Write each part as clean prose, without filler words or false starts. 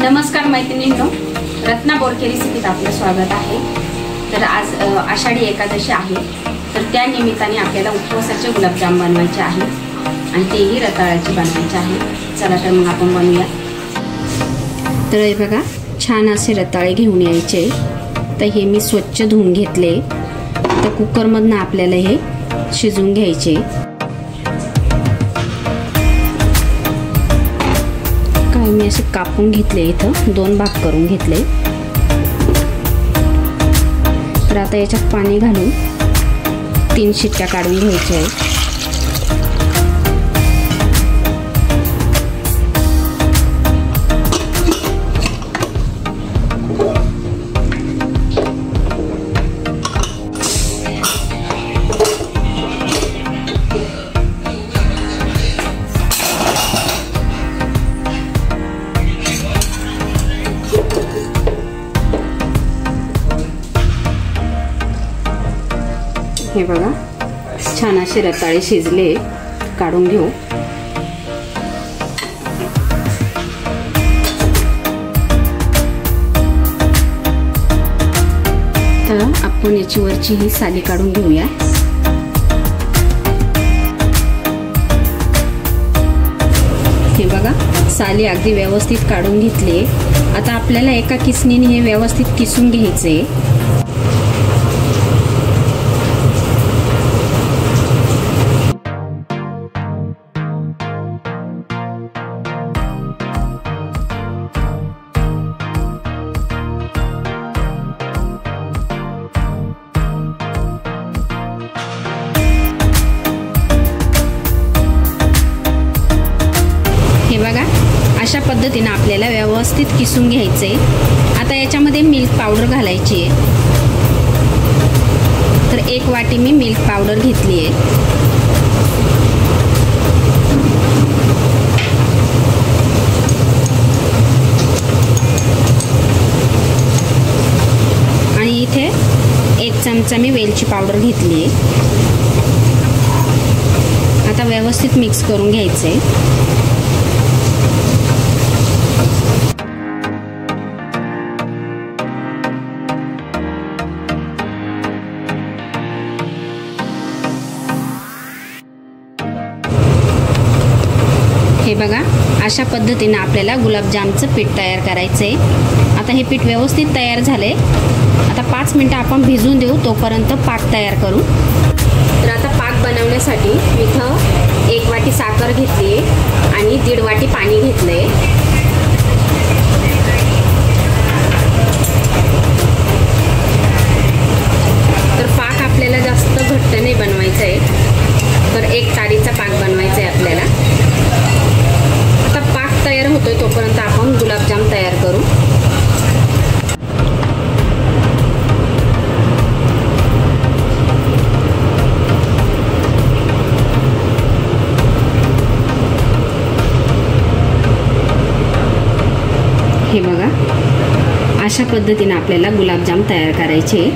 नमस्कार मैत्रिणींनो, रत्ना बोरके रेसिपीत आपलं स्वागत आहे। तर आज आषाढी एकादशी आहे, तर त्या निमित्ताने आपल्याला उपवासाचे गुलाबजाम बनवायचे आहे आणि तेही रताळ्याचे बनवायचे आहे। चला तर मग आपण बनवूया। तर हे बघा, छान असे रताळे घेऊन यायचे। तर हे मी स्वच्छ धुवून घेतले। तर कुकरमधून आपल्याला हे शिजवून घ्यायचे। मी असे कापून घेतले, इथं 2 भाग करून घेतले। तर आता याच्यात पाणी घालून 3 शिट्ट्या काढून घ्यायच्या आहेत। हे बघा, छान असे रताळे शिजले, काढून घेऊ। तर आपण याची वरची ही साली काढून घेऊया। हे बघा, साली अगदी व्यवस्थित काढून घेतली। आता आपल्याला एका किसणीने हे व्यवस्थित किसून घ्यायचे। हे बघा, अशा पद्धतीने आपल्याला व्यवस्थित किसून घ्यायचे। आता याच्यामध्ये मिल्क पावडर घालायची आहे। तर 1 वाटी मी मिल्क पावडर घेतली आहे। आणि इथे 1 चमचा मी वेलची पावडर घेतली आहे। आता व्यवस्थित मिक्स करून घ्यायचे। हे बघा, अशा पद्धतीने आपल्याला गुलाबजामचं पीठ तयार करायचंय। आता हे पीठ व्यवस्थित तयार झाले। आता 5 मिनिटं आपण भिजून देऊ, तोपर्यंत पाक तयार करू। तर आता पाक बनवण्यासाठी इथं 1 वाटी साखर घेतली आहे आणि 1.5 वाटी पाणी घेतलंय। तर पाक आपल्याला जास्त घट्ट नाही बनवायचा आहे, तर 1 तारीचा पाक बनवायचा आहे आपल्याला। आता पाक तयार होतोय, तोपर्यंत आपण गुलाबजाम तयार करू। हे बघा, अशा पद्धतीने आपल्याला गुलाबजाम तयार करायचे।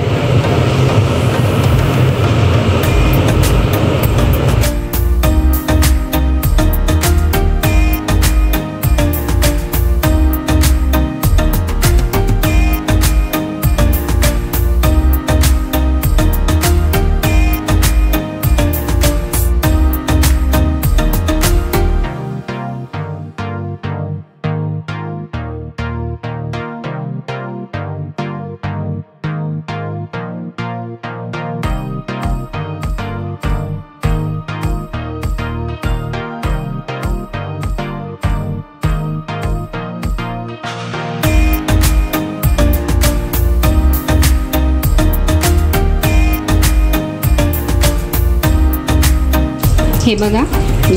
हे बघा,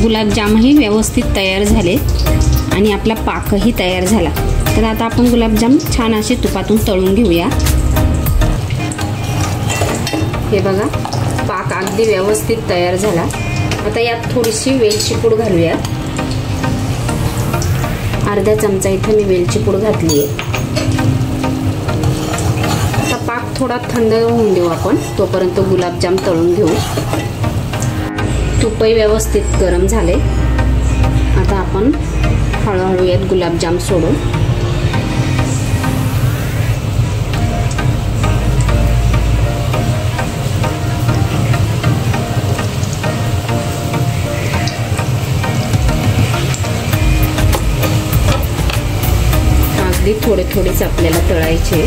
गुलाबजामही व्यवस्थित तयार झाले आणि आपला पाकही तयार झाला। तर आता आपण गुलाबजाम छान असे तुपातून तळून घेऊया। हे बघा, पाक अगदी व्यवस्थित तयार झाला। आता यात थोडीशी वेलची पूड घालूया। अर्धा चमचा इथे मी वेलची पूड घातली आहे। आता पाक थोडा थंड होऊन देऊ आपण, तोपर्यंत गुलाबजाम तळून घेऊ। तूपही व्यवस्थित गरम झाले। आता आपण हळूहळू यात गुलाबजाम सोडू। थोडे थोडेच आपल्याला तळायचे.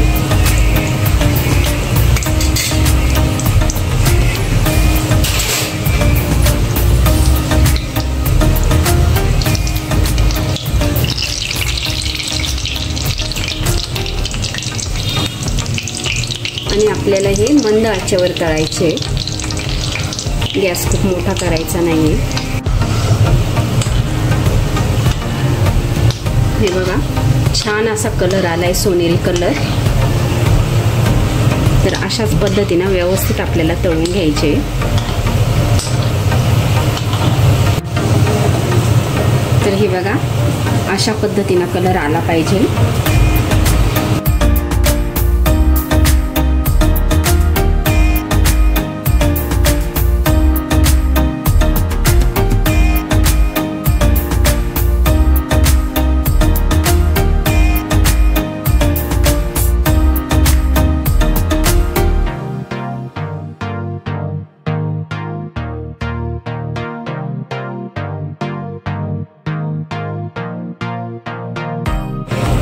आणि आपल्याला हे मंद आचेवर तळायचे. गॅस खूप मोठा करायचा नाहीये. हे बघा छान असा कलर आलाय, सोनेरी कलर. तर अशाच पद्धतीने व्यवस्थित आपल्याला तळून घ्यायचे. तर हे बघा अशा पद्धतीने कलर आला पाहिजे.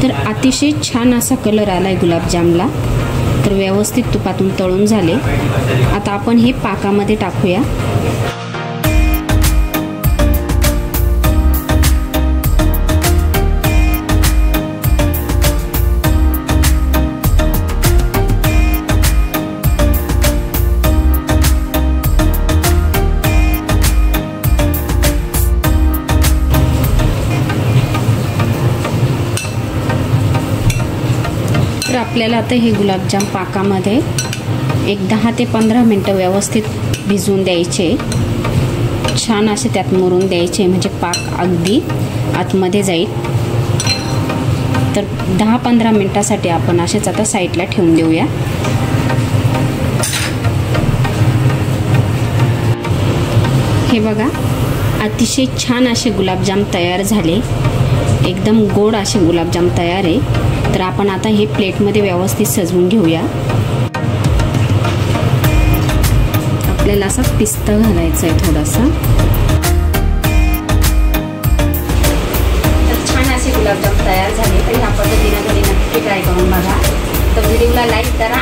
तर अतिशय छान असा कलर आलाय गुलाबजामला. तर व्यवस्थित तुपातून तळून झाले. आता आपण हे पाकामध्ये टाकूया. तर आपल्याला आता हे गुलाबजाम पाकामध्ये एक 10 ते 15 मिनटं व्यवस्थित भिजवून द्यायचे. छान असे त्यात मुरून द्यायचे, म्हणजे पाक अगदी आतमध्ये जाईल. तर 10-15 मिनटासाठी आपण असेच आता साईडला ठेवून देऊया. हे बघा अतिशय छान असे गुलाबजाम तयार झाले. एकदम गोड असे गुलाबजाम तयार आहे. तर आपण आता हे प्लेटमध्ये व्यवस्थित सजवून घेऊया. आपल्याला असा पिस्ता घालायचा आहे थोडासा. तर छान असे गुलाबजाम तयार झाले. तर ह्या पद्धतीने घरी नक्की ट्राय करून बघा. तर व्हिडिओला लाईक करा